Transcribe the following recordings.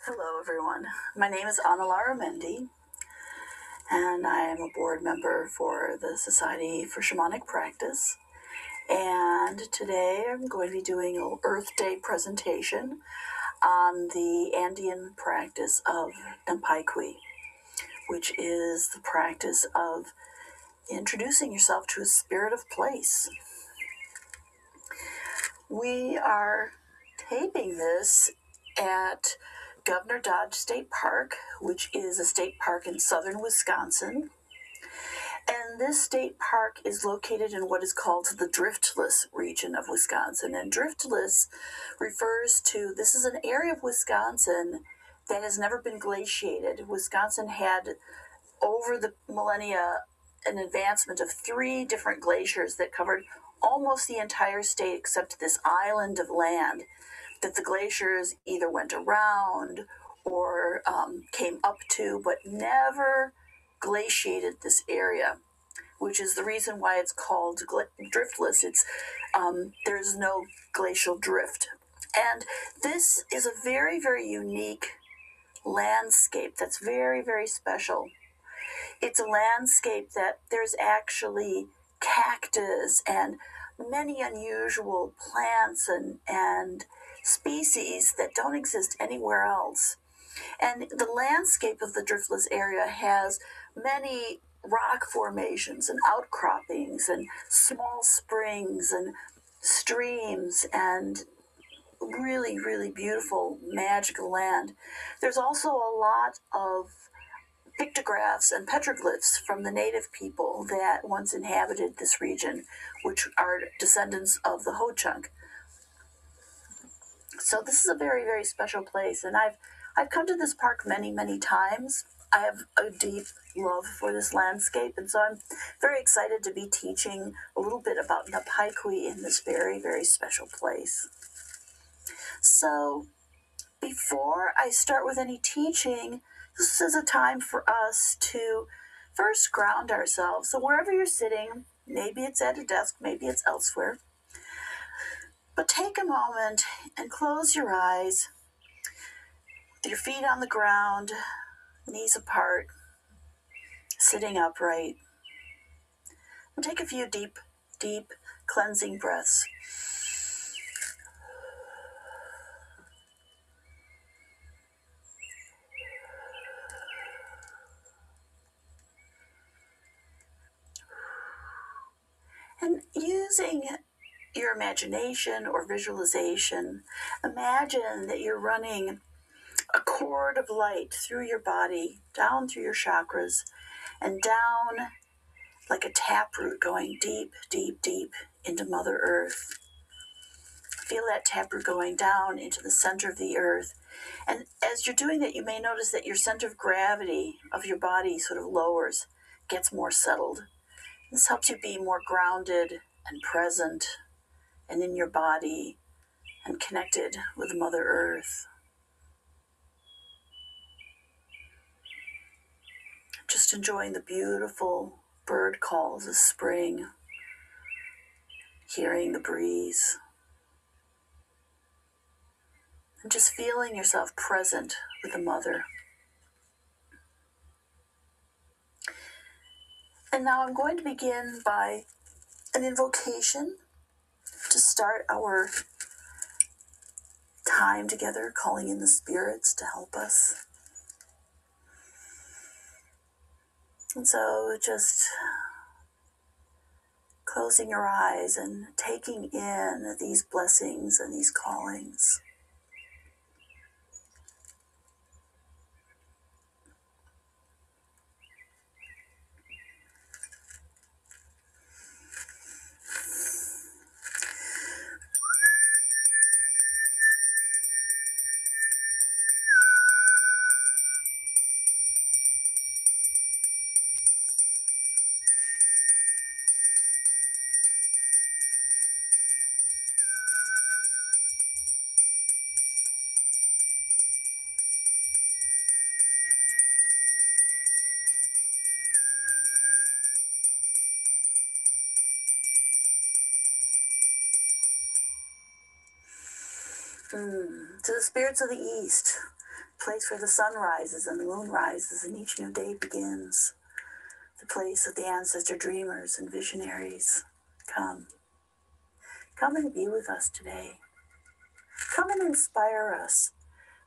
Hello, everyone. My name is Larramendi, and I am a board member for the Society for Shamanic Practice. And today I'm going to be doing an Earth Day presentation on the Andean practice of Napayquy, which is the practice of introducing yourself to a spirit of place. We are taping this at Governor Dodge State Park, which is a state park in southern Wisconsin. And this state park is located in what is called the driftless region of Wisconsin. And driftless refers to, this is an area of Wisconsin that has never been glaciated. Wisconsin had, over the millennia, an advancement of 3 different glaciers that covered almost the entire state except this island of land that the glaciers either went around or came up to, but never glaciated this area, which is the reason why it's called driftless. It's there's no glacial drift. And this is a very, very unique landscape that's very, very special. It's a landscape that there's actually cactus and many unusual plants and species that don't exist anywhere else. And the landscape of the driftless area has many rock formations and outcroppings and small springs and streams and really, really beautiful, magical land. There's also a lot of pictographs and petroglyphs from the native people that once inhabited this region, which are descendants of the Ho-Chunk. So this is a very, very special place, and I've come to this park many, many times. I have a deep love for this landscape, and so I'm very excited to be teaching a little bit about Napayquy in this very, very special place. So before I start with any teaching, this is a time for us to first ground ourselves. So wherever you're sitting, maybe it's at a desk, maybe it's elsewhere, but take a moment and close your eyes, with your feet on the ground, knees apart, sitting upright. And take a few deep, deep cleansing breaths. And using your imagination or visualization, imagine that you're running a cord of light through your body, down through your chakras, and down like a taproot going deep, deep, deep into Mother Earth. Feel that taproot going down into the center of the earth. And as you're doing that, you may notice that your center of gravity of your body sort of lowers, gets more settled. This helps you be more grounded and present and in your body and connected with Mother Earth. Just enjoying the beautiful bird calls of spring, hearing the breeze, and just feeling yourself present with the Mother. And now I'm going to begin by an invocation to start our time together, calling in the spirits to help us. And so just closing your eyes and taking in these blessings and these callings. To the spirits of the East, the place where the sun rises and the moon rises and each new day begins, the place of the ancestor dreamers and visionaries. Come. Come and be with us today. Come and inspire us,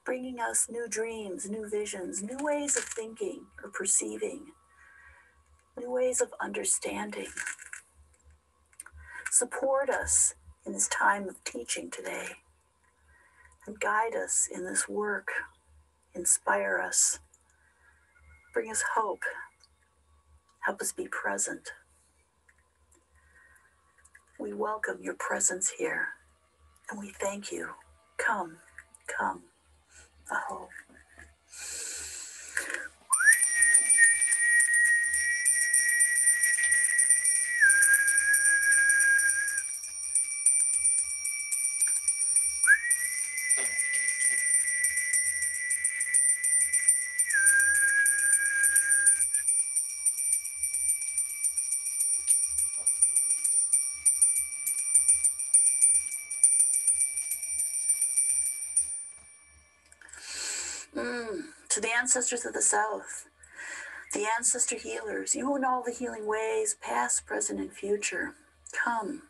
bringing us new dreams, new visions, new ways of thinking or perceiving, new ways of understanding. Support us in this time of teaching today and guide us in this work. Inspire us. Bring us hope. Help us be present. We welcome your presence here and we thank you. Come, come. Aho. To the ancestors of the South, the ancestor healers, you and all the healing ways, past, present, and future, come,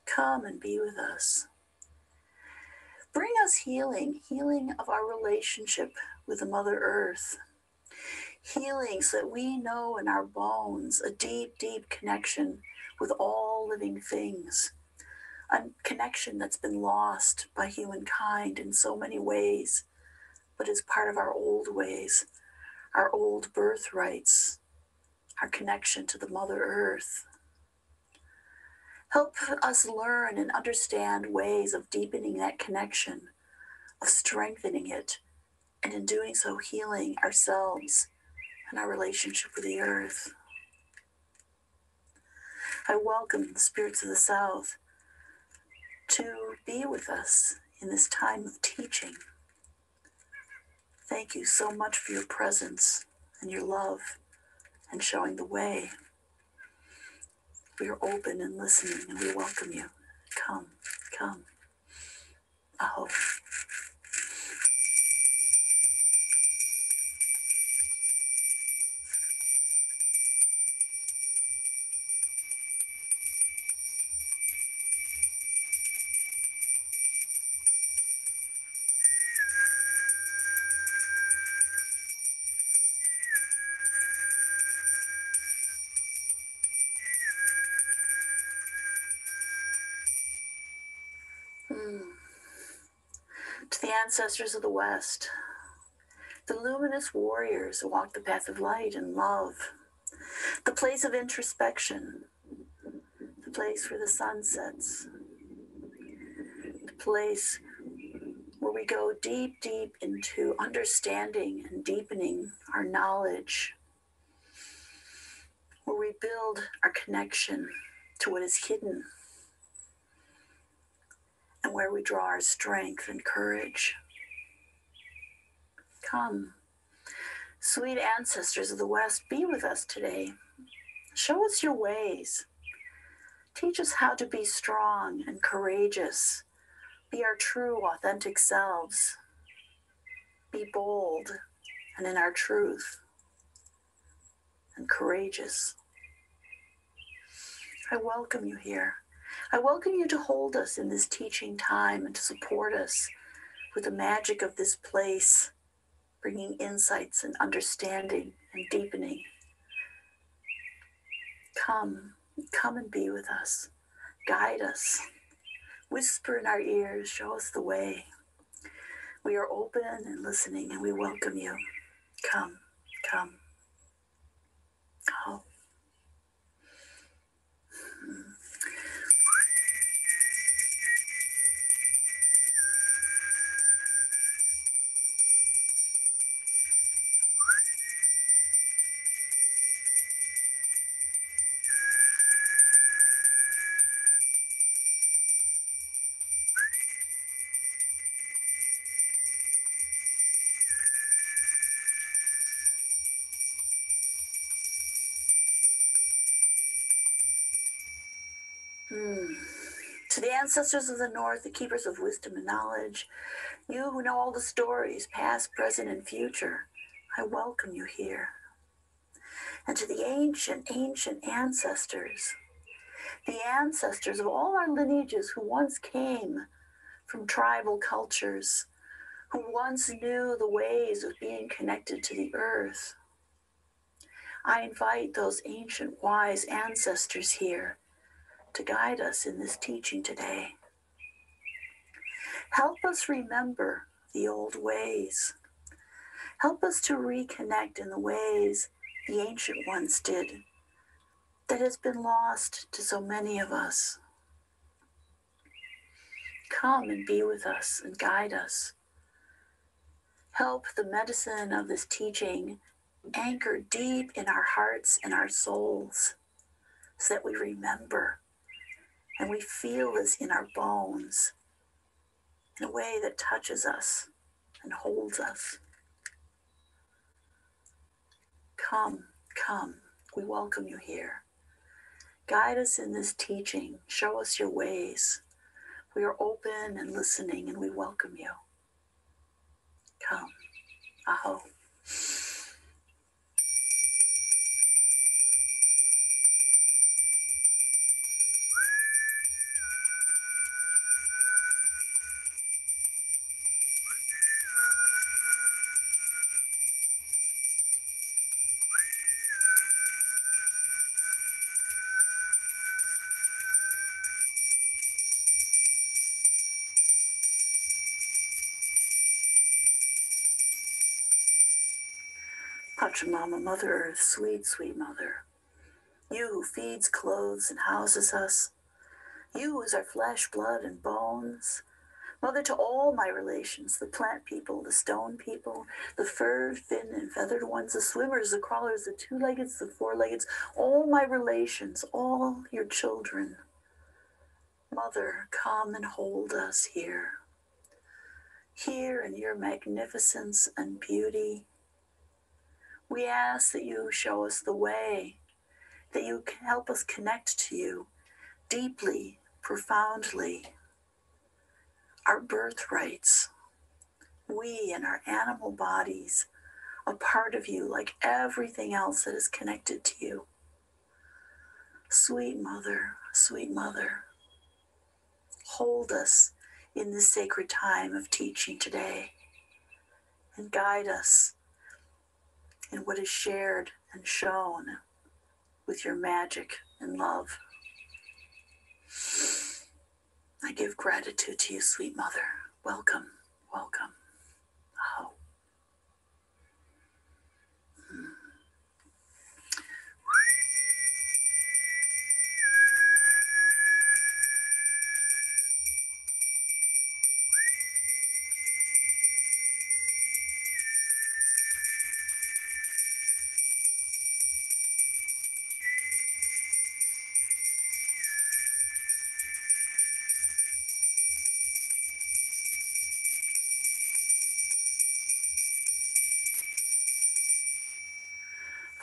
come and be with us. Bring us healing, healing of our relationship with the Mother Earth, healing so that we know in our bones a deep, deep connection with all living things, a connection that's been lost by humankind in so many ways, but is part of our old ways, our old birthrights, our connection to the Mother Earth. Help us learn and understand ways of deepening that connection, of strengthening it, and in doing so, healing ourselves and our relationship with the Earth. I welcome the spirits of the South to be with us in this time of teaching. Thank you so much for your presence and your love and showing the way. We are open and listening and we welcome you. Come, come. Aho. To the ancestors of the West, the luminous warriors who walk the path of light and love, the place of introspection, the place where the sun sets, the place where we go deep, deep into understanding and deepening our knowledge, where we build our connection to what is hidden, and where we draw our strength and courage. Come, sweet ancestors of the West, be with us today. Show us your ways. Teach us how to be strong and courageous. Be our true, authentic selves. Be bold and in our truth and courageous. I welcome you here. I welcome you to hold us in this teaching time and to support us with the magic of this place, bringing insights and understanding and deepening. Come, come and be with us. Guide us. Whisper in our ears. Show us the way. We are open and listening and we welcome you. Come, come. Oh. To the ancestors of the North, the keepers of wisdom and knowledge, you who know all the stories, past, present, and future, I welcome you here. And to the ancient ancestors, the ancestors of all our lineages who once came from tribal cultures, who once knew the ways of being connected to the earth, I invite those ancient wise ancestors here to guide us in this teaching today. Help us remember the old ways. Help us to reconnect in the ways the ancient ones did that has been lost to so many of us. Come and be with us and guide us. Help the medicine of this teaching anchor deep in our hearts and our souls so that we remember and we feel this in our bones in a way that touches us and holds us. Come, come, we welcome you here. Guide us in this teaching. Show us your ways. We are open and listening, and we welcome you. Come. Aho. Pachamama, Mother Earth, sweet, sweet Mother, you who feeds, clothes, and houses us, you who is our flesh, blood, and bones, Mother to all my relations, the plant people, the stone people, the furred, fin, and feathered ones, the swimmers, the crawlers, the two-leggeds, the four-leggeds, all my relations, all your children. Mother, come and hold us here. Here in your magnificence and beauty, we ask that you show us the way, that you can help us connect to you deeply, profoundly. Our birthrights, we and our animal bodies, a part of you like everything else that is connected to you. Sweet Mother, hold us in this sacred time of teaching today and guide us in what is shared and shown with your magic and love. I give gratitude to you, sweet Mother. Welcome, welcome. Oh.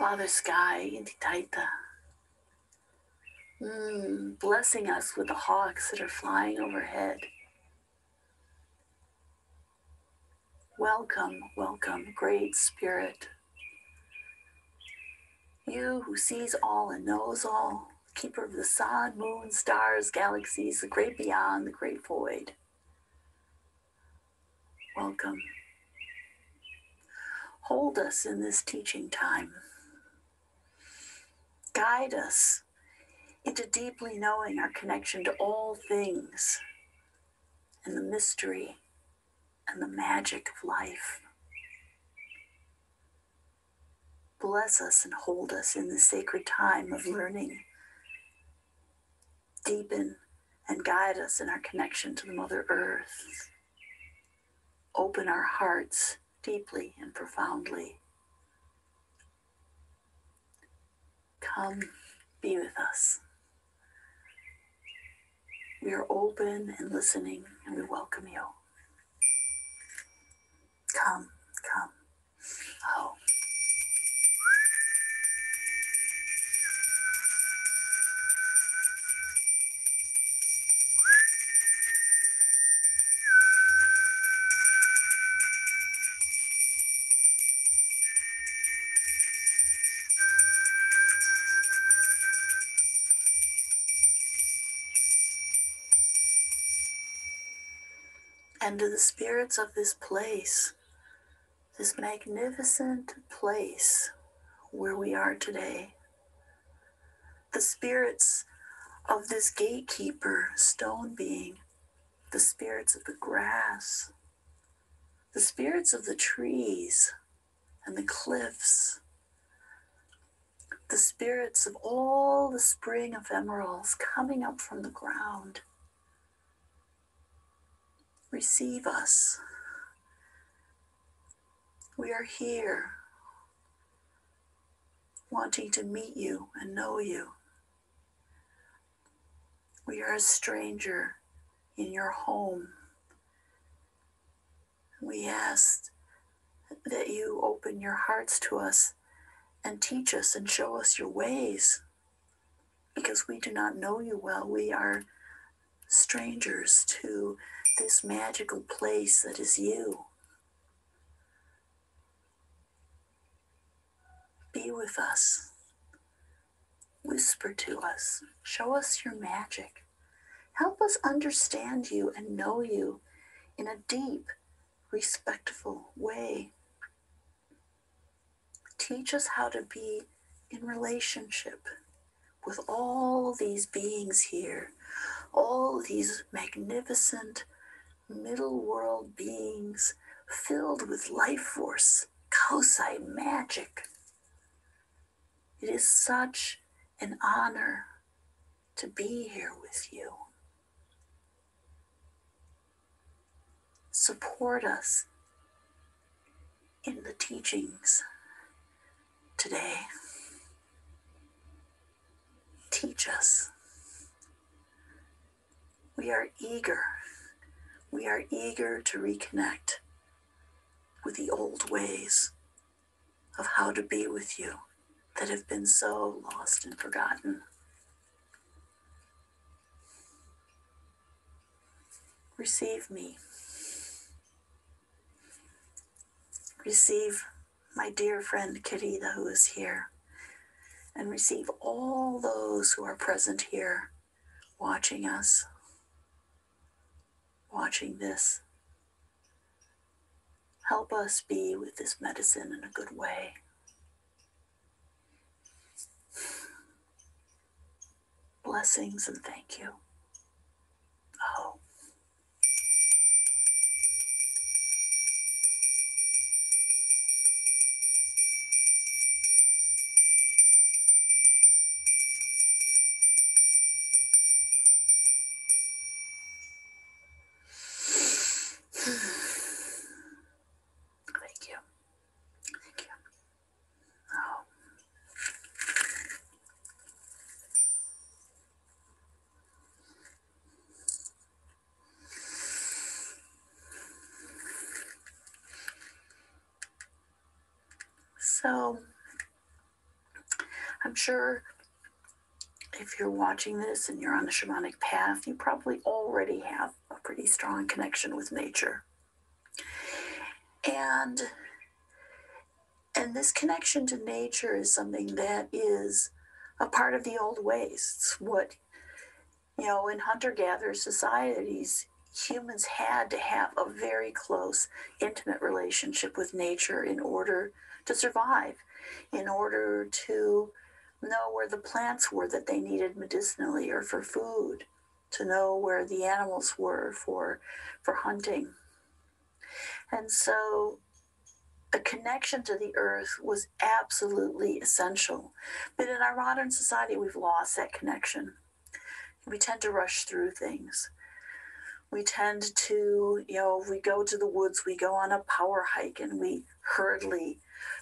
Father Sky, Inti Taita, blessing us with the hawks that are flying overhead. Welcome, welcome, Great Spirit. You who sees all and knows all, keeper of the sun, moon, stars, galaxies, the great beyond, the great void. Welcome. Hold us in this teaching time. Guide us into deeply knowing our connection to all things and the mystery and the magic of life. Bless us and hold us in this sacred time of learning. Deepen and guide us in our connection to the Mother Earth. Open our hearts deeply and profoundly. Come, be with us. We are open and listening, and we welcome you. Come, come. Oh. and to the spirits of this place, this magnificent place where we are today, the spirits of this gatekeeper stone being, the spirits of the grass, the spirits of the trees and the cliffs, the spirits of all the spring ephemerals coming up from the ground. Receive us. We are here, wanting to meet you and know you. We are a stranger in your home. We ask that you open your hearts to us and teach us and show us your ways, because we do not know you well. We are strangers to this magical place that is you. Be with us. Whisper to us. Show us your magic. Help us understand you and know you in a deep, respectful way. Teach us how to be in relationship with all these beings here, all these magnificent middle world beings filled with life force, Kausai magic. It is such an honor to be here with you. Support us in the teachings today. Teach us. We are eager. We are eager to reconnect with the old ways of how to be with you that have been so lost and forgotten. Receive me. Receive my dear friend Querida, who is here, and receive all those who are present here, watching us, watching this. Help us be with this medicine in a good way. Blessings and thank you. Oh. Thank you. Thank you. Oh. So, I'm sure if you're watching this and you're on the shamanic path, you probably already have a pretty strong connection with nature. And this connection to nature is something that is a part of the old ways. It's what, in hunter-gatherer societies, humans had to have a very close, intimate relationship with nature in order to survive, in order to know where the plants were that they needed medicinally or for food, to know where the animals were for hunting. And so a connection to the earth was absolutely essential. But in our modern society, we've lost that connection. We tend to rush through things. We tend to, if we go to the woods, we go on a power hike and we hurriedly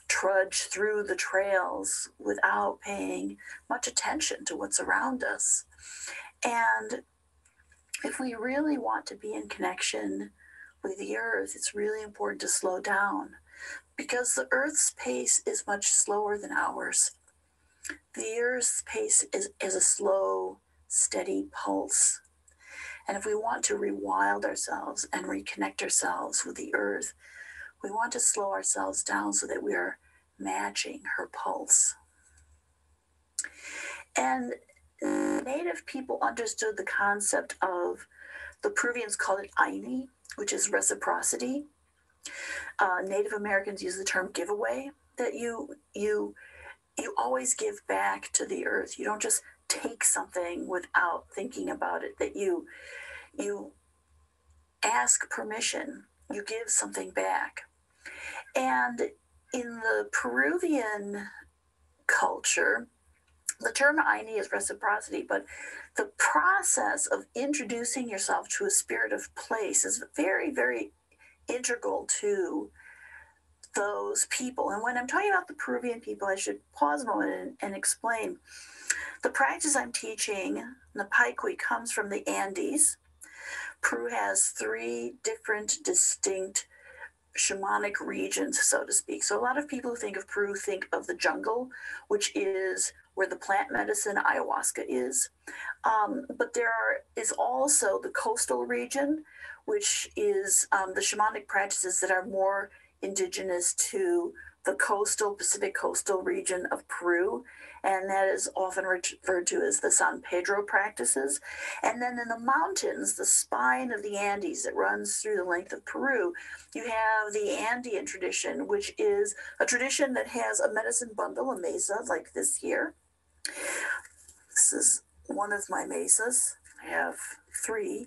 trudge through the trails without paying much attention to what's around us. And if we really want to be in connection with the earth, it's really important to slow down, because the earth's pace is much slower than ours. The earth's pace is a slow, steady pulse. And if we want to rewild ourselves and reconnect ourselves with the earth, we want to slow ourselves down so that we are matching her pulse. And native people understood the concept of, the Peruvians called it Aini, which is reciprocity. Native Americans use the term giveaway, that you always give back to the earth. You don't just take something without thinking about it, that you ask permission, you give something back. And in the Peruvian culture, the term Aini is reciprocity, but the process of introducing yourself to a spirit of place is very, very integral to those people. And when I'm talking about the Peruvian people, I should pause a moment and explain. The practice I'm teaching, Napayquy, comes from the Andes. Peru has 3 different distinct shamanic regions, so to speak. So a lot of people who think of Peru think of the jungle, which is where the plant medicine ayahuasca is. But is also the coastal region, which is the shamanic practices that are more indigenous to the Pacific coastal region of Peru, and that is often referred to as the San Pedro practices. And then in the mountains, the spine of the Andes that runs through the length of Peru, you have the Andean tradition, which is a tradition that has a medicine bundle, a mesa, like this here. This is one of my mesas. I have 3.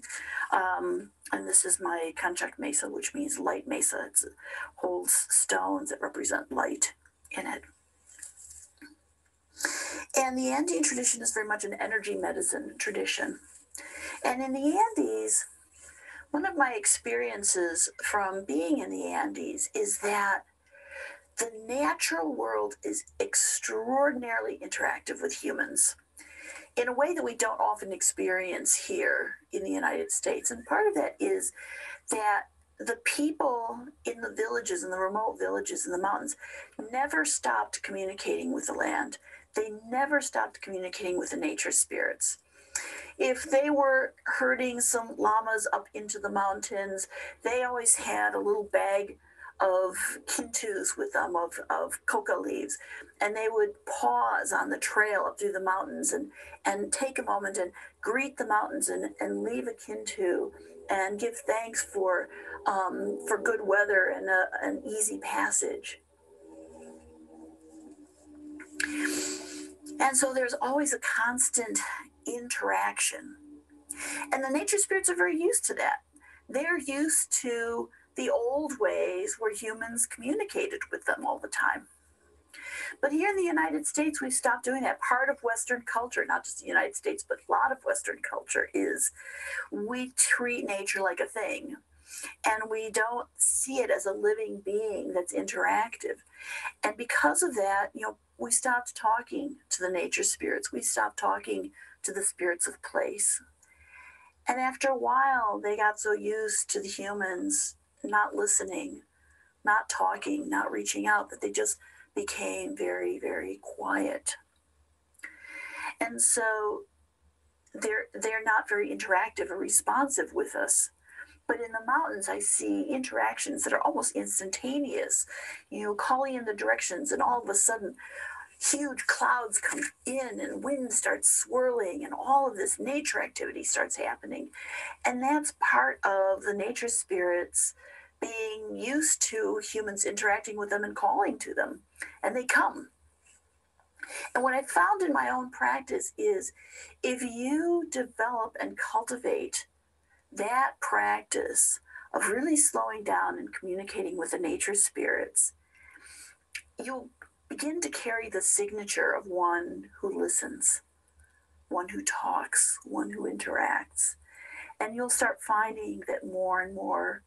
And this is my Kanchak mesa, which means light mesa. It holds stones that represent light in it. And the Andean tradition is very much an energy medicine tradition. And in the Andes, one of my experiences from being in the Andes is that the natural world is extraordinarily interactive with humans in a way that we don't often experience here in the United States. And part of that is that the people in the villages, in the remote villages in the mountains, never stopped communicating with the land. They never stopped communicating with the nature spirits. If they were herding some llamas up into the mountains, they always had a little bag of kintus with them, of coca leaves, and they would pause on the trail up through the mountains and take a moment and greet the mountains and leave a kintu and give thanks for good weather and an easy passage. And so there's always a constant interaction. And the nature spirits are very used to that. They're used to the old ways where humans communicated with them all the time. But here in the United States, we've stopped doing that. Part of Western culture, not just the United States, but a lot of Western culture, is we treat nature like a thing. And we don't see it as a living being that's interactive. And because of that, we stopped talking to the nature spirits. We stopped talking to the spirits of place. And after a while, they got so used to the humans not listening, not talking, not reaching out, that they just became very, very quiet. And so they're not very interactive or responsive with us. But in the mountains, I see interactions that are almost instantaneous, calling in the directions, and all of a sudden, huge clouds come in and wind starts swirling and all of this nature activity starts happening. And that's part of the nature spirits being used to humans interacting with them and calling to them. And they come. And what I found in my own practice is if you develop and cultivate that practice of really slowing down and communicating with the nature spirits, you'll begin to carry the signature of one who listens, one who talks, one who interacts. And you'll start finding that more and more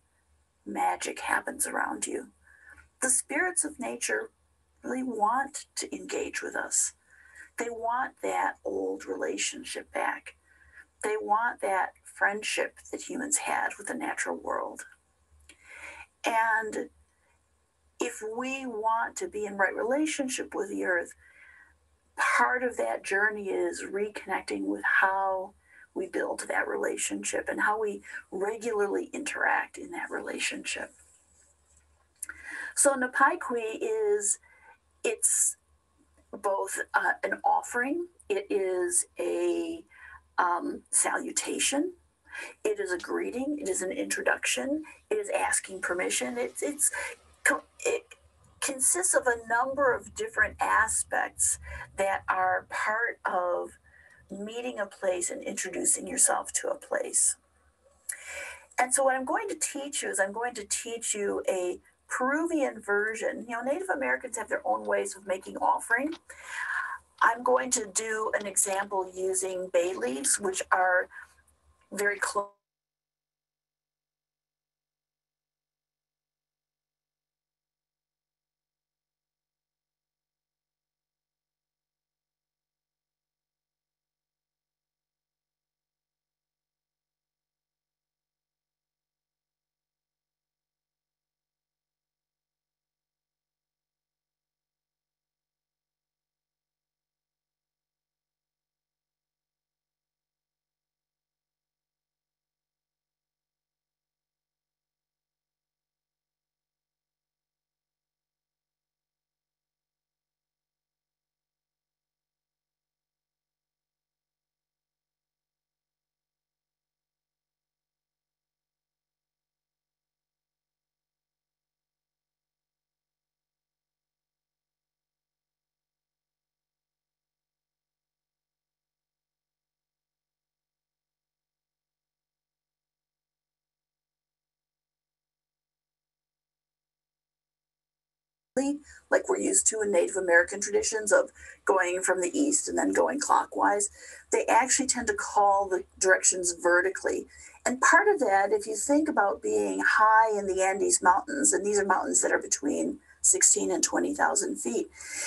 magic happens around you. The spirits of nature really want to engage with us. They want that old relationship back. They want that friendship that humans had with the natural world. And if we want to be in right relationship with the earth, part of that journey is reconnecting with how we build that relationship and how we regularly interact in that relationship. So Napayquy it's both an offering, it is a salutation, It is a greeting. It is an introduction. It is asking permission. It consists of a number of different aspects that are part of meeting a place and introducing yourself to a place. And so what I'm going to teach you is I'm going to teach you a Peruvian version. You know, Native Americans have their own ways of making offering. I'm going to do an example using bay leaves, which are very close. Like we're used to in Native American traditions of going from the east and then going clockwise. They actually tend to call the directions vertically. And part of that, if you think about being high in the Andes Mountains, and these are mountains that are between 16 and 20,000 feet.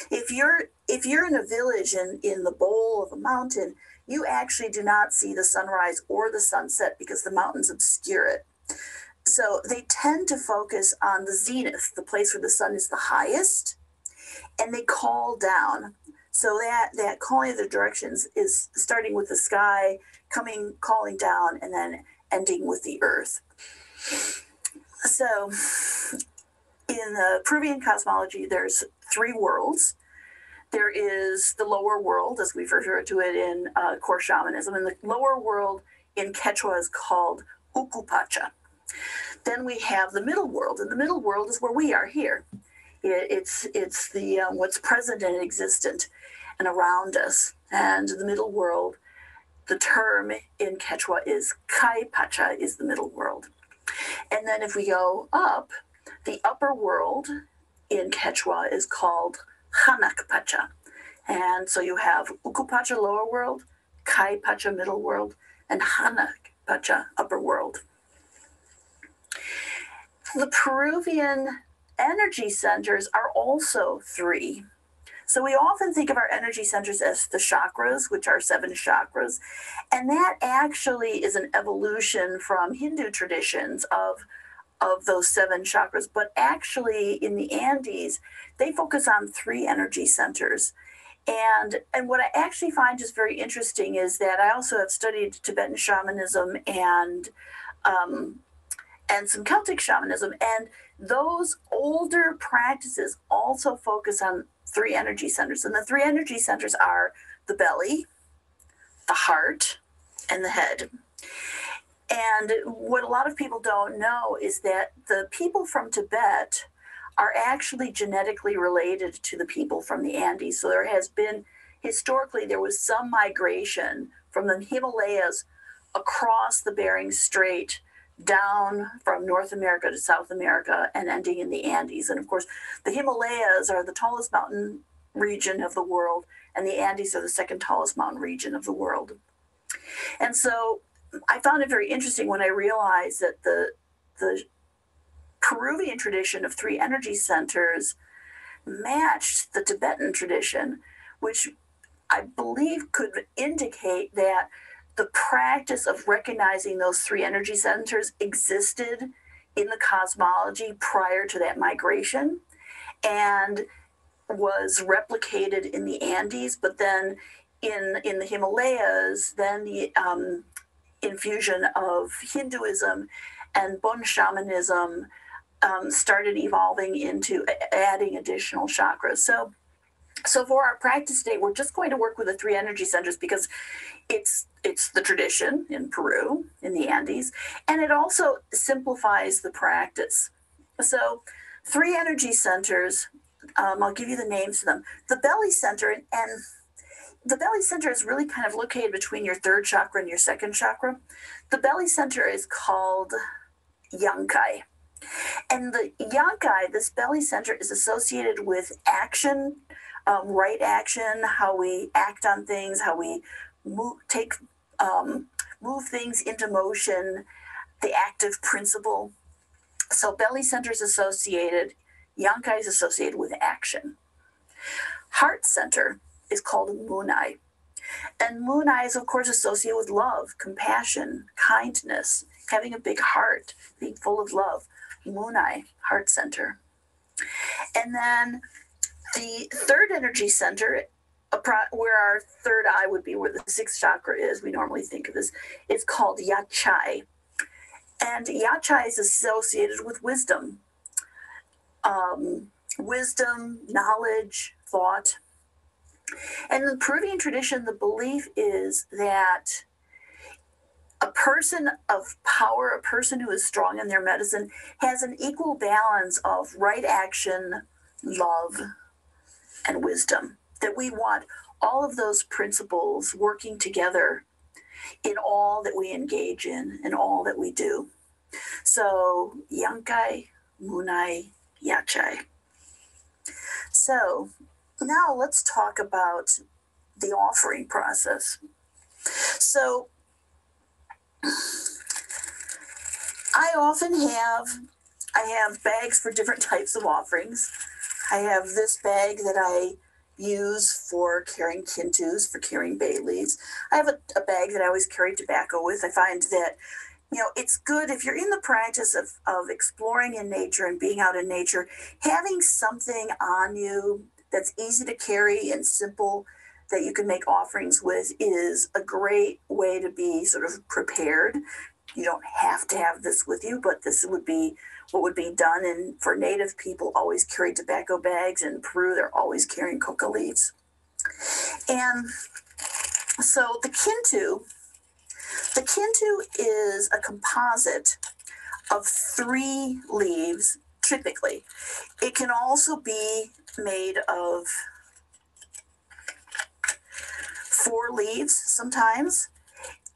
If you're in a village in the bowl of a mountain, you actually do not see the sunrise or the sunset because the mountains obscure it. So they tend to focus on the zenith, the place where the sun is the highest, and they call down. So that calling of the directions is starting with the sky, calling down, and then ending with the earth. So in the Peruvian cosmology, there's three worlds. There is the lower world, as we've referred to it in core shamanism, and the lower world in Quechua is called Ucupacha. Then we have the middle world, and the middle world is where we are here. It's the what's present and existent and around us. And the middle world, the term in Quechua is Kaipacha, is the middle world. And then if we go up, the upper world in Quechua is called Hanakpacha. And so you have Ucupacha lower world, Kaipacha middle world, and Hanakpacha upper world. The Peruvian energy centers are also three. So we often think of our energy centers as the chakras, which are 7 chakras, and that actually is an evolution from Hindu traditions of those 7 chakras. But actually, in the Andes, they focus on 3 energy centers. And what I actually find just very interesting is that I also have studied Tibetan shamanism and some Celtic shamanism, and those older practices also focus on 3 energy centers. And the 3 energy centers are the belly, the heart, and the head. And what a lot of people don't know is that the people from Tibet are actually genetically related to the people from the Andes. So historically, there was some migration from the Himalayas across the Bering Strait down from North America to South America and ending in the Andes. And of course, the Himalayas are the tallest mountain region of the world, and the Andes are the second tallest mountain region of the world. And so I found it very interesting when I realized that the Peruvian tradition of 3 energy centers matched the Tibetan tradition, which I believe could indicate that the practice of recognizing those 3 energy centers existed in the cosmology prior to that migration and was replicated in the Andes, but then in the Himalayas, then the infusion of Hinduism and Bon shamanism started evolving into adding additional chakras. So for our practice today, we're just going to work with the 3 energy centers because it's it's the tradition in Peru, in the Andes, and it also simplifies the practice. So, 3 energy centers, I'll give you the names of them. The belly center, and the belly center is really kind of located between your third chakra and your second chakra. The belly center is called Yankai. And the Yankai, this belly center, is associated with action, right action, how we act on things, how we move things into motion, the active principle. So belly center is associated, Yankai is associated with action. Heart center is called Munai. And Munai is, of course, associated with love, compassion, kindness, having a big heart, being full of love. Munai, heart center. And then the third energy center, where our third eye would be, where the sixth chakra is, we normally think of this, is called Yachai. And Yachai is associated with wisdom. Wisdom, knowledge, thought. And in the Peruvian tradition, the belief is that a person of power, a person who is strong in their medicine, has an equal balance of right action, love, and wisdom. That we want all of those principles working together in all that we engage in all that we do. So, Yankai, Munai, Yachai. So, now let's talk about the offering process. So, I have bags for different types of offerings. I have this bag that I use for carrying kintus, for carrying bay leaves. I have a bag that I always carry tobacco with. I find that, it's good if you're in the practice of exploring in nature and being out in nature, having something on you that's easy to carry and simple that you can make offerings with is a great way to be sort of prepared. You don't have to have this with you, but this would be what would be done. And for native people, always carry tobacco bags. In Peru, they're always carrying coca leaves. And so the kintu is a composite of 3 leaves, typically. It can also be made of 4 leaves sometimes.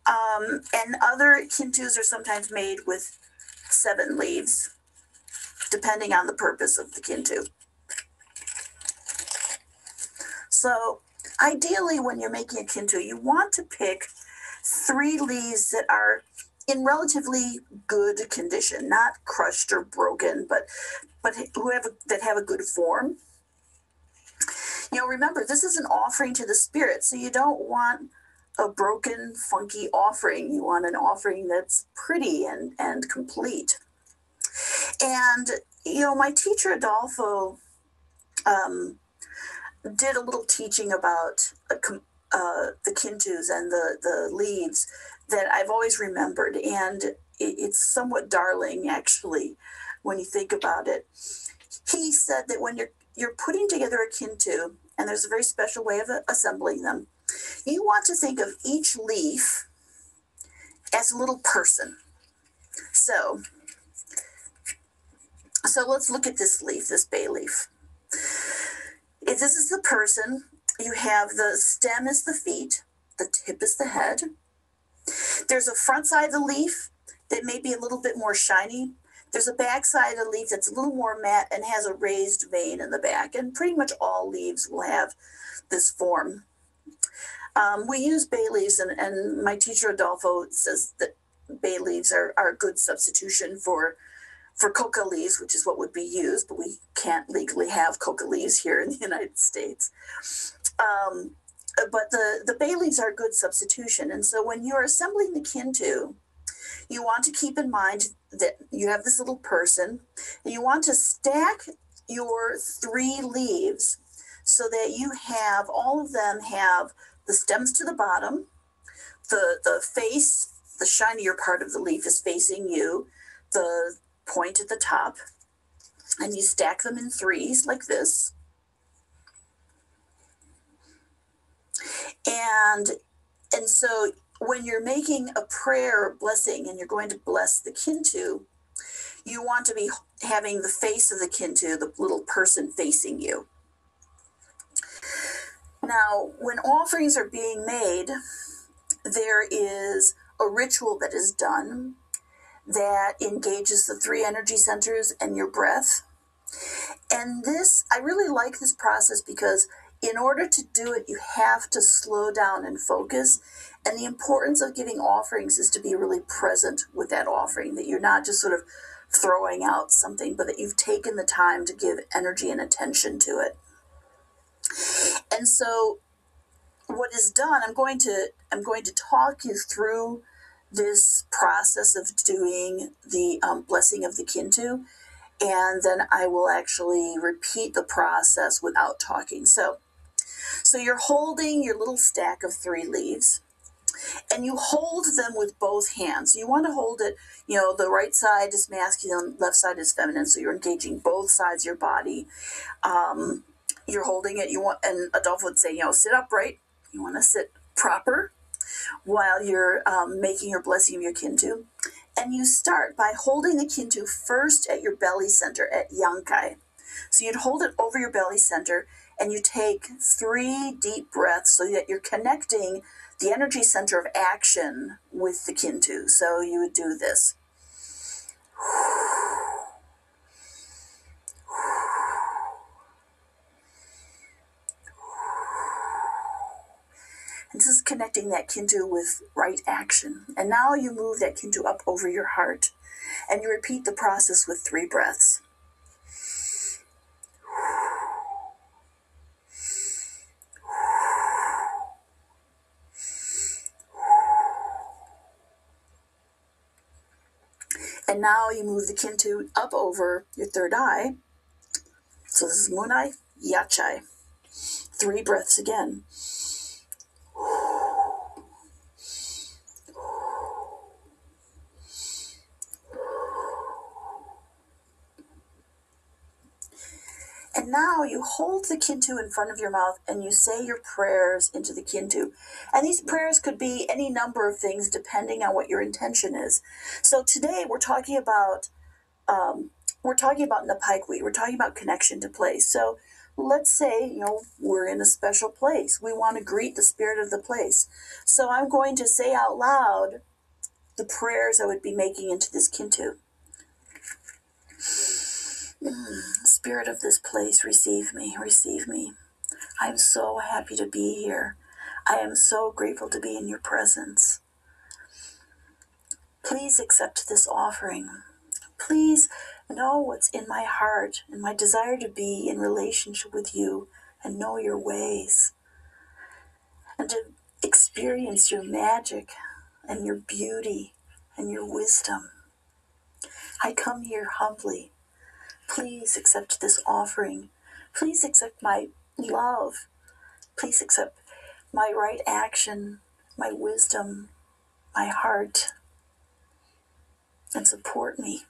And other kintus are sometimes made with 7 leaves, depending on the purpose of the kintu. So ideally, when you're making a kintu, you want to pick 3 leaves that are in relatively good condition, not crushed or broken, but that have a good form. Remember, this is an offering to the spirit, so you don't want a broken, funky offering. You want an offering that's pretty and complete. And, my teacher, Adolfo, did a little teaching about the kintus and the leaves that I've always remembered. And it's somewhat darling, actually, when you think about it. He said that when you're putting together a kintu, and there's a very special way of assembling them, you want to think of each leaf as a little person. So let's look at this leaf, this bay leaf. If this is the person, you have the stem is the feet, the tip is the head. There's a front side of the leaf that may be a little bit more shiny. There's a back side of the leaf that's a little more matte and has a raised vein in the back. And pretty much all leaves will have this form. We use bay leaves, and my teacher Adolfo says that bay leaves are a good substitution for coca leaves, which is what would be used, but we can't legally have coca leaves here in the United States. But the bay leaves are a good substitution. And so when you're assembling the kintu, you want to keep in mind that you have this little person, and you want to stack your 3 leaves so that you have, all of them have the stems to the bottom, the face, the shinier part of the leaf is facing you, the point at the top, and you stack them in 3s like this. And so when you're making a prayer or blessing and you're going to bless the Kintu, you want to be having the face of the Kintu, the little person facing you. Now, when offerings are being made, there is a ritual that is done that engages the 3 energy centers and your breath. And this, I really like this process because in order to do it, you have to slow down and focus. And the importance of giving offerings is to be really present with that offering, that you're not just sort of throwing out something, but that you've taken the time to give energy and attention to it. And so what is done, I'm going to talk you through this process of doing the blessing of the Kintu, and then I will actually repeat the process without talking. So you're holding your little stack of 3 leaves, and you hold them with both hands. You want to hold it, the right side is masculine, left side is feminine, so you're engaging both sides of your body. You're holding it, and Adolph would say, sit upright. You want to sit proper while you're making your blessing of your Kintu. And you start by holding the Kintu first at your belly center, at Yankai. So you'd hold it over your belly center, and you take 3 deep breaths so that you're connecting the energy center of action with the Kintu. So you would do this. And this is connecting that Kintu with right action. And now you move that Kintu up over your heart, and you repeat the process with 3 breaths. And now you move the Kintu up over your third eye. So this is Munai, Yachai. 3 breaths again. And now you hold the Kintu in front of your mouth and you say your prayers into the Kintu. And these prayers could be any number of things depending on what your intention is. So today we're talking about Napayquy. We're talking about connection to place. So let's say, we're in a special place. We want to greet the spirit of the place. So I'm going to say out loud the prayers I would be making into this Kintu. Spirit of this place, receive me, receive me. I'm so happy to be here. I am so grateful to be in your presence. Please accept this offering. Please know what's in my heart and my desire to be in relationship with you and know your ways and to experience your magic and your beauty and your wisdom. I come here humbly. Please accept this offering. Please accept my love. Please accept my right action, my wisdom, my heart, and support me.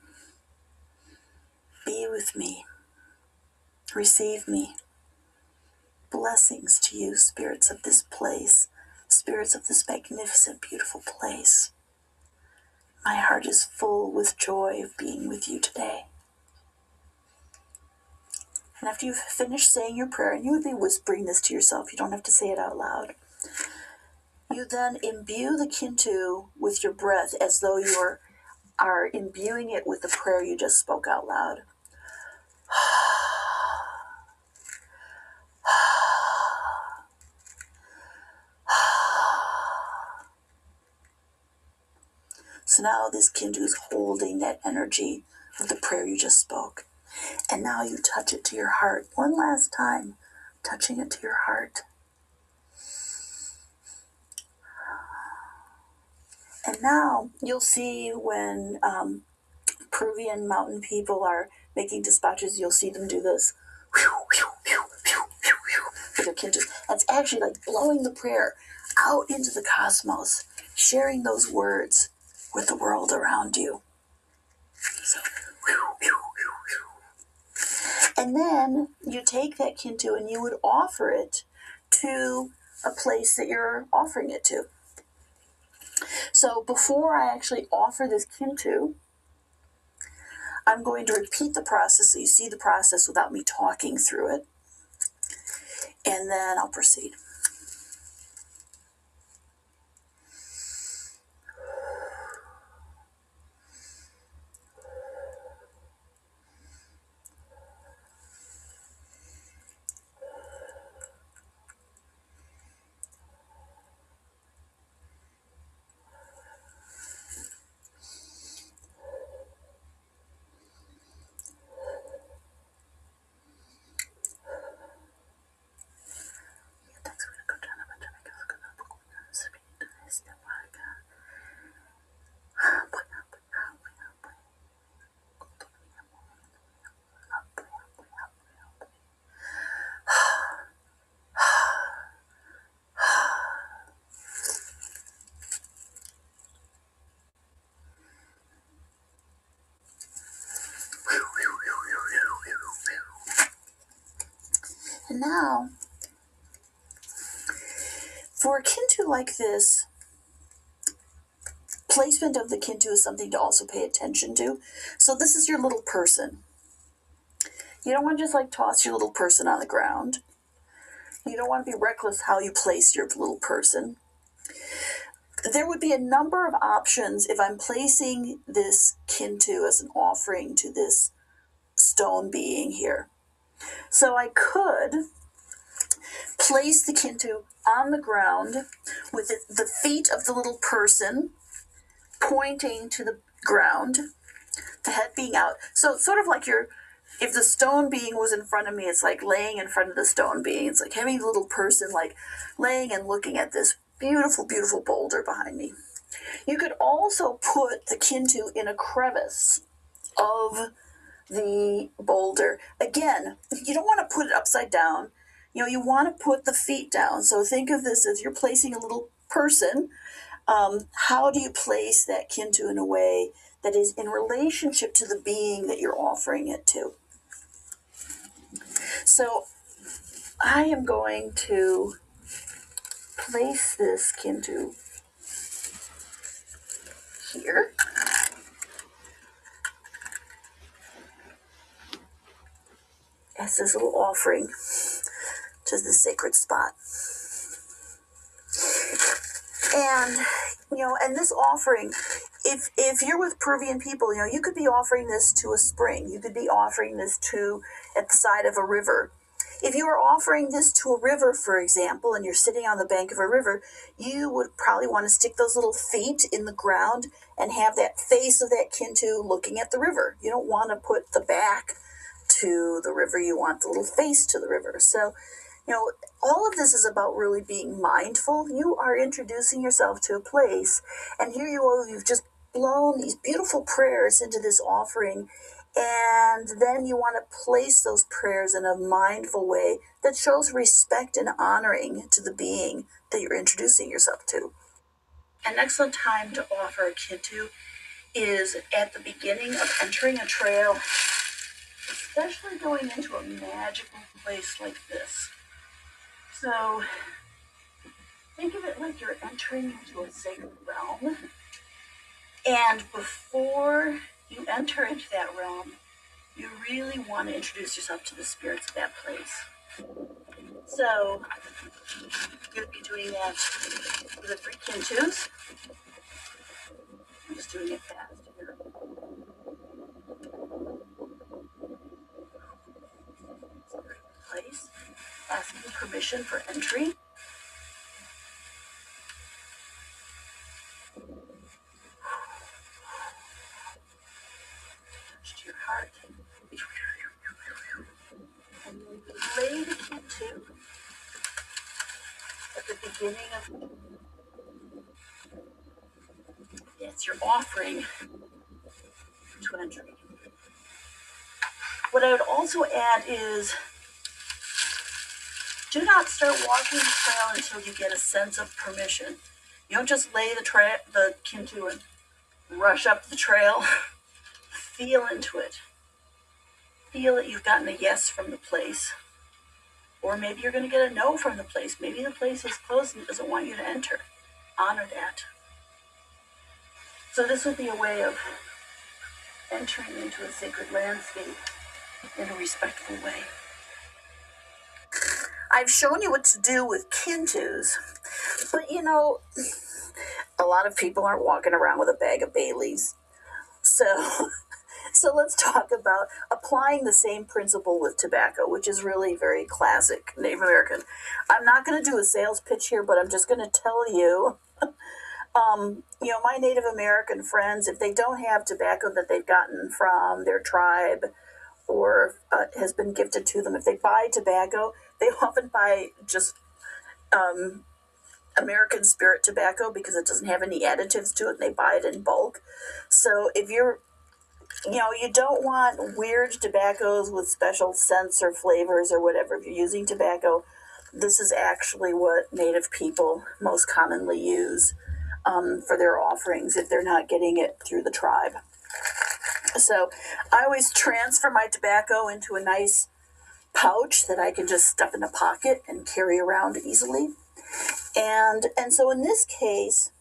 Be with me. Receive me. Blessings to you, spirits of this place, spirits of this magnificent, beautiful place. My heart is full with joy of being with you today. And after you've finished saying your prayer, and you would be whispering this to yourself, you don't have to say it out loud, you then imbue the Kintu with your breath as though you are imbuing it with the prayer you just spoke out loud. So now this Kintu is holding that energy of the prayer you just spoke. And now you touch it to your heart. One last time, touching it to your heart. And now you'll see when Peruvian mountain people are making despaches, you'll see them do this with their Kintus. That's actually like blowing the prayer out into the cosmos, sharing those words with the world around you. So, and then you take that Kintu and you would offer it to a place that you're offering it to. So before I actually offer this kintu, I'm going to repeat the process so you see the process without me talking through it, and then I'll proceed. And now, for a kintu like this, placement of the kintu is something to also pay attention to. So this is your little person. You don't want to just like toss your little person on the ground. You don't want to be reckless how you place your little person. There would be a number of options if I'm placing this kintu as an offering to this stone being here. So I could place the kintu on the ground with the feet of the little person pointing to the ground, the head being out. So it's sort of like if the stone being was in front of me, it's like laying in front of the stone being. It's like having a little person like laying and looking at this beautiful, beautiful boulder behind me. You could also put the kintu in a crevice of the boulder. Again, you don't want to put it upside down. You want to put the feet down. So think of this as you're placing a little person. How do you place that kintu in a way that is in relationship to the being that you're offering it to? So I am going to place this kintu here. As this little offering to the sacred spot. And, and this offering, if you're with Peruvian people, you could be offering this to a spring. You could be offering this at the side of a river. If you are offering this to a river, for example, and you're sitting on the bank of a river, you would probably want to stick those little feet in the ground and have that face of that kintu looking at the river. You don't want to put the back to the river. You want the little face to the river. So, all of this is about really being mindful. You are introducing yourself to a place, and here you are, you've just blown these beautiful prayers into this offering, and then you want to place those prayers in a mindful way that shows respect and honoring to the being that you're introducing yourself to. An excellent time to offer a kintu is at the beginning of entering a trail, especially going into a magical place like this. So think of it like you're entering into a sacred realm. And before you enter into that realm, you really want to introduce yourself to the spirits of that place. So you'll be doing that with the 3 kintus. I'm just doing it fast here. Place, asking permission for entry. Touch to your heart. And then you lay the kintu at the beginning of it's your offering to entry. What I would also add is do not start walking the trail until you get a sense of permission. You don't just lay the kintu and rush up the trail. Feel into it. Feel that you've gotten a yes from the place. Or maybe you're going to get a no from the place. Maybe the place is closed and doesn't want you to enter. Honor that. So this would be a way of entering into a sacred landscape in a respectful way. I've shown you what to do with kintus, but a lot of people aren't walking around with a bag of Baileys. So let's talk about applying the same principle with tobacco, which is really very classic Native American. I'm not going to do a sales pitch here, but I'm just going to tell you, my Native American friends, if they don't have tobacco that they've gotten from their tribe or has been gifted to them, if they buy tobacco, they often buy just American spirit tobacco because it doesn't have any additives to it, and they buy it in bulk. So if you don't want weird tobaccos with special scents or flavors or whatever. If you're using tobacco, this is actually what Native people most commonly use for their offerings if they're not getting it through the tribe. So I always transfer my tobacco into a nice pouch that I can just stuff in a pocket and carry around easily. And so in this case,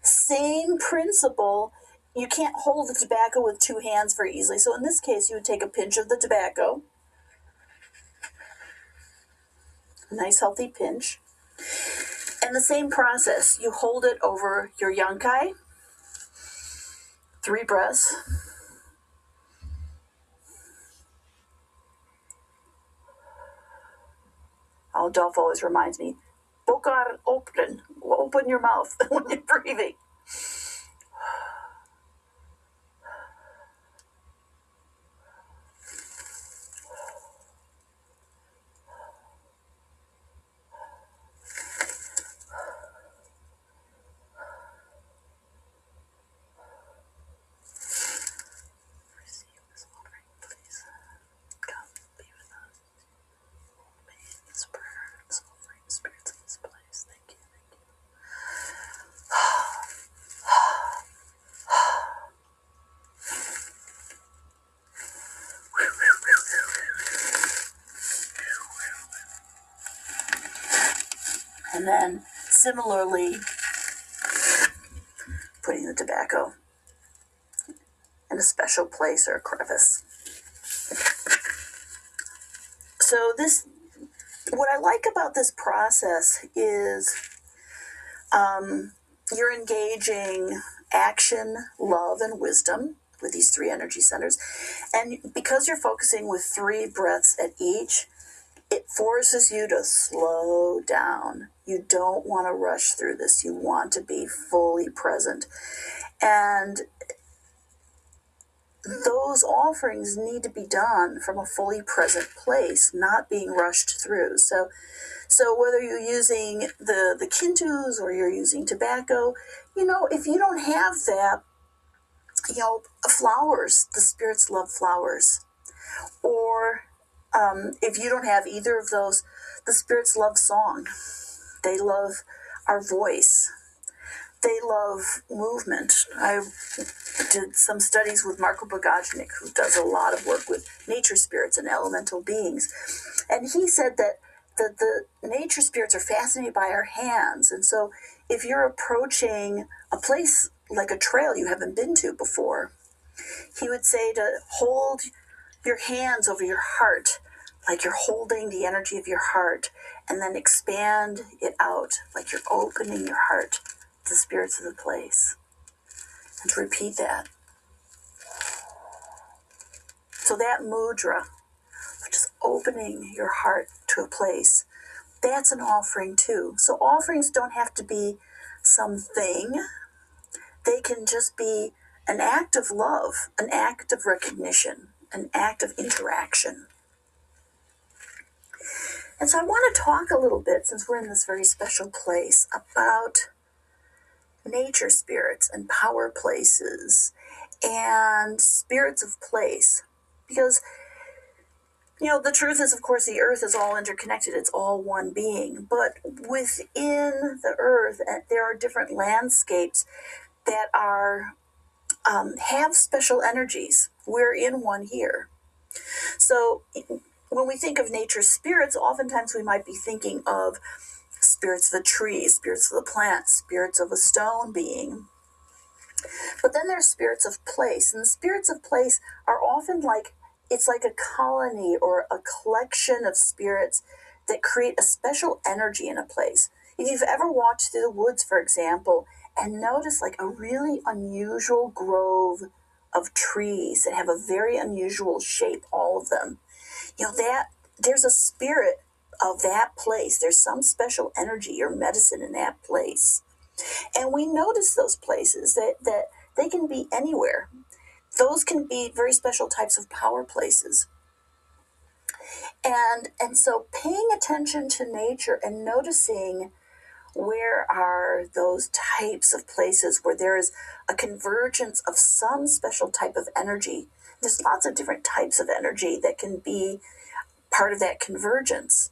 same principle. You can't hold the tobacco with two hands very easily. So in this case, you would take a pinch of the tobacco, a nice healthy pinch, and the same process. You hold it over your yunkai, 3 breaths. Oh, Dolph always reminds me, Bokar open your mouth when you're breathing. And then similarly, putting the tobacco in a special place or a crevice. So what I like about this process is you're engaging action, love, and wisdom with these 3 energy centers. And because you're focusing with 3 breaths at each, it forces you to slow down. You don't want to rush through this. You want to be fully present. And those offerings need to be done from a fully present place, not being rushed through. So whether you're using the kintus or you're using tobacco, if you don't have that, flowers, the spirits love flowers. Or if you don't have either of those, the spirits love song. They love our voice. They love movement. I did some studies with Marko Bogajnik, who does a lot of work with nature spirits and elemental beings. And he said that the nature spirits are fascinated by our hands. And so if you're approaching a place like a trail you haven't been to before, he would say to hold your hands over your heart, like you're holding the energy of your heart, and then expand it out, like you're opening your heart to the spirits of the place. And to repeat that. So that mudra, which is opening your heart to a place, that's an offering too. So offerings don't have to be something. They can just be an act of love, an act of recognition, an act of interaction. And so I want to talk a little bit, since we're in this very special place, about nature spirits and power places and spirits of place. Because, the truth is, of course, the earth is all interconnected. It's all one being. But within the earth, there are different landscapes that are have special energies. We're in one here. So when we think of nature spirits, oftentimes we might be thinking of spirits of a tree, spirits of the plant, spirits of a stone being. But then there's spirits of place, and the spirits of place are often like it's like a colony or a collection of spirits that create a special energy in a place. If you've ever walked through the woods, for example, and noticed like a really unusual grove of trees that have a very unusual shape, all of them, that there's a spirit of that place. There's some special energy or medicine in that place. And we notice those places that they can be anywhere. Those can be very special types of power places. And so paying attention to nature and noticing where are those types of places where there is a convergence of some special type of energy. There's lots of different types of energy that can be part of that convergence.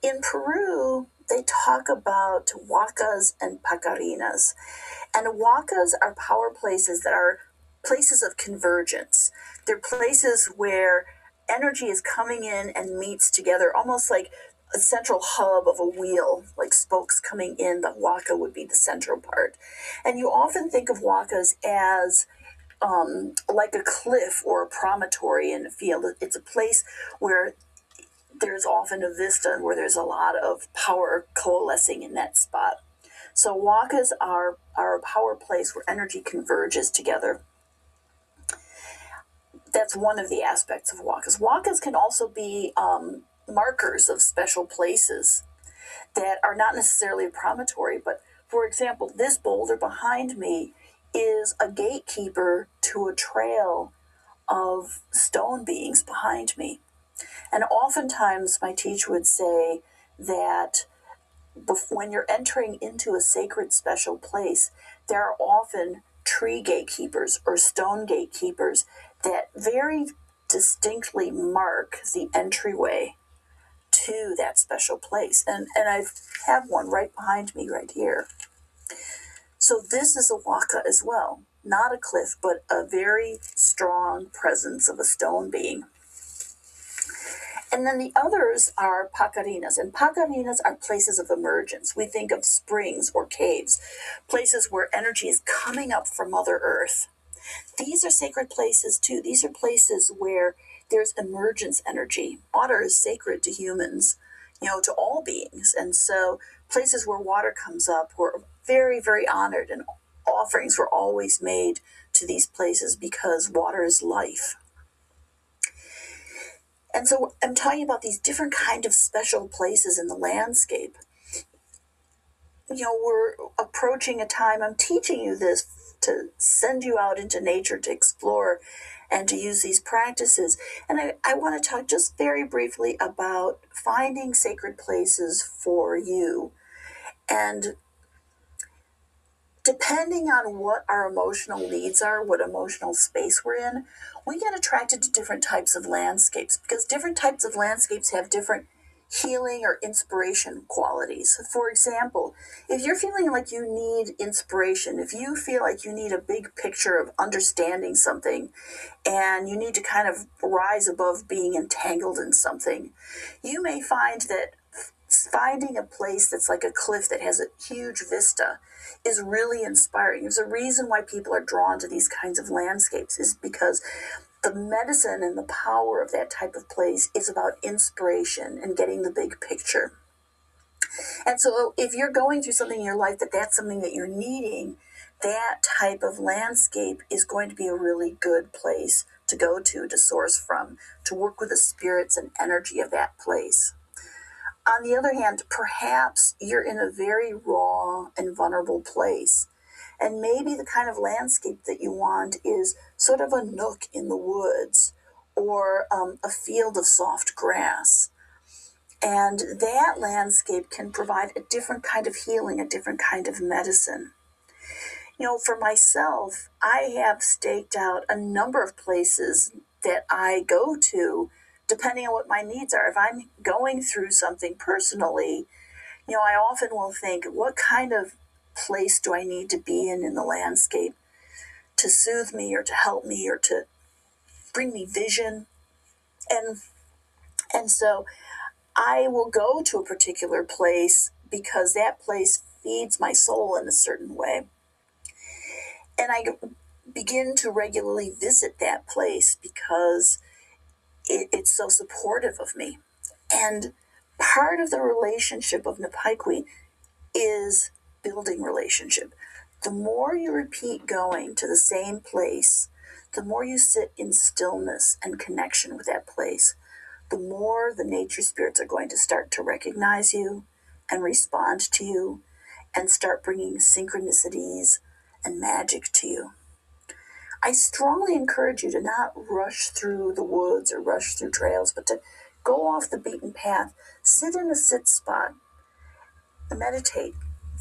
In Peru, they talk about huacas and pacarinas. And huacas are power places that are places of convergence. They're places where energy is coming in and meets together, almost like a central hub of a wheel, like spokes coming in. The huaca would be the central part. And you often think of huacas as like a cliff or a promontory in a field. It's a place where there's often a vista where there's a lot of power coalescing in that spot. So huacas are a power place where energy converges together. That's one of the aspects of huacas. Huacas can also be markers of special places that are not necessarily a promontory, but for example, this boulder behind me is a gatekeeper to a trail of stone beings behind me. And oftentimes my teacher would say that when you're entering into a sacred special place, there are often tree gatekeepers or stone gatekeepers that very distinctly mark the entryway to that special place. And I have one right behind me right here. So this is a huaca as well. Not a cliff, but a very strong presence of a stone being. And then the others are pacarinas, and pacarinas are places of emergence. We think of springs or caves, places where energy is coming up from Mother Earth. These are sacred places too. These are places where there's emergence energy. Water is sacred to humans, to all beings. And so places where water comes up were very, very honored, and offerings were always made to these places because water is life. And so I'm talking about these different kind of special places in the landscape. We're approaching a time, I'm teaching you this to send you out into nature to explore and to use these practices. And I want to talk just very briefly about finding sacred places for you. And depending on what our emotional needs are, what emotional space we're in, we get attracted to different types of landscapes because different types of landscapes have different healing or inspiration qualities. For example, if you're feeling like you need inspiration, if you feel like you need a big picture of understanding something and you need to kind of rise above being entangled in something, you may find that finding a place that's like a cliff that has a huge vista is really inspiring. There's a reason why people are drawn to these kinds of landscapes, is because the medicine and the power of that type of place is about inspiration and getting the big picture. And so if you're going through something in your life that's something that you're needing, that type of landscape is going to be a really good place to go to source from, to work with the spirits and energy of that place. On the other hand, perhaps you're in a very raw and vulnerable place. And maybe the kind of landscape that you want is sort of a nook in the woods or a field of soft grass. And that landscape can provide a different kind of healing, a different kind of medicine. For myself, I have staked out a number of places that I go to depending on what my needs are. If I'm going through something personally, I often will think, what kind of place do I need to be in the landscape to soothe me or to help me or to bring me vision? And so I will go to a particular place because that place feeds my soul in a certain way. And I begin to regularly visit that place because it's so supportive of me. And part of the relationship of Napayquy is building relationship. The more you repeat going to the same place, the more you sit in stillness and connection with that place, the more the nature spirits are going to start to recognize you and respond to you and start bringing synchronicities and magic to you. I strongly encourage you to not rush through the woods or rush through trails, but to go off the beaten path, sit in a sit spot, meditate,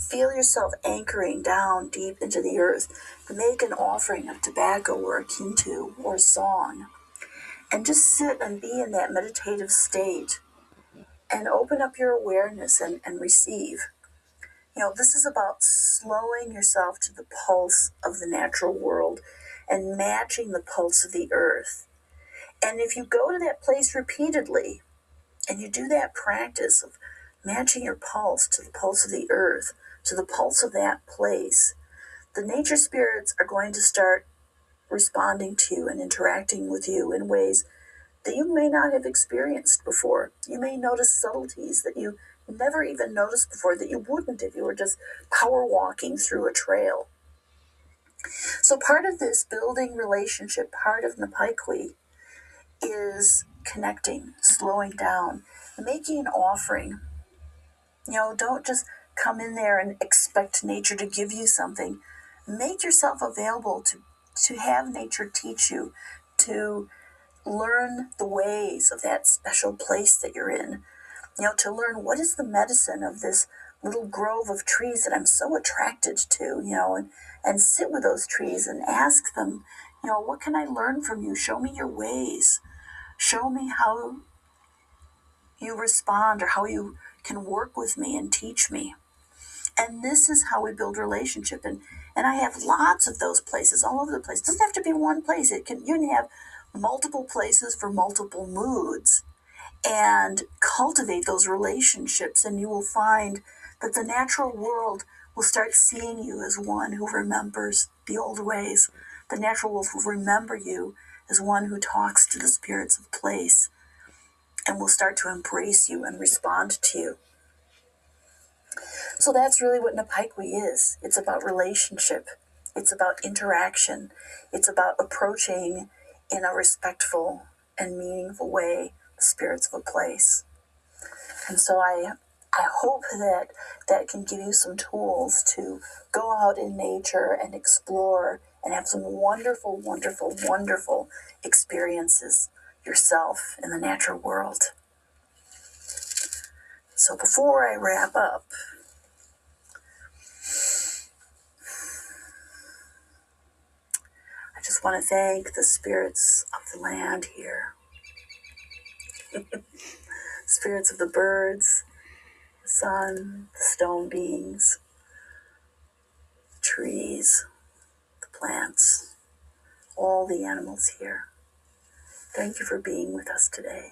feel yourself anchoring down deep into the earth, make an offering of tobacco or a kintu or a song, and just sit and be in that meditative state and open up your awareness and receive. This is about slowing yourself to the pulse of the natural world and matching the pulse of the earth. And if you go to that place repeatedly and you do that practice of matching your pulse to the pulse of the earth, to the pulse of that place, the nature spirits are going to start responding to you and interacting with you in ways that you may not have experienced before. You may notice subtleties that you never even noticed before, that you wouldn't if you were just power walking through a trail. So part of this building relationship, part of Napayquy, is connecting, slowing down, making an offering. Don't just come in there and expect nature to give you something. Make yourself available to have nature teach you, to learn the ways of that special place that you're in. To learn what is the medicine of this little grove of trees that I'm so attracted to, and sit with those trees and ask them, what can I learn from you? Show me your ways. Show me how you respond or how you can work with me and teach me. And this is how we build relationship. And I have lots of those places all over the place. It doesn't have to be one place. You can have multiple places for multiple moods and cultivate those relationships, and you will find that the natural world will start seeing you as one who remembers the old ways. The natural world will remember you as one who talks to the spirits of place and will start to embrace you and respond to you. So that's really what Napayquy is. It's about relationship. It's about interaction. It's about approaching in a respectful and meaningful way the spirits of a place. And so I hope that can give you some tools to go out in nature and explore and have some wonderful, wonderful, wonderful experiences yourself in the natural world. So before I wrap up, I just want to thank the spirits of the land here, spirits of the birds, the sun, the stone beings, the trees, the plants, all the animals here. Thank you for being with us today.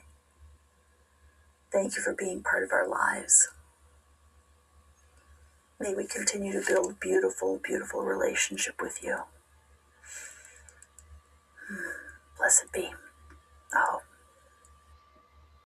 Thank you for being part of our lives. May we continue to build beautiful, beautiful relationship with you. Blessed be.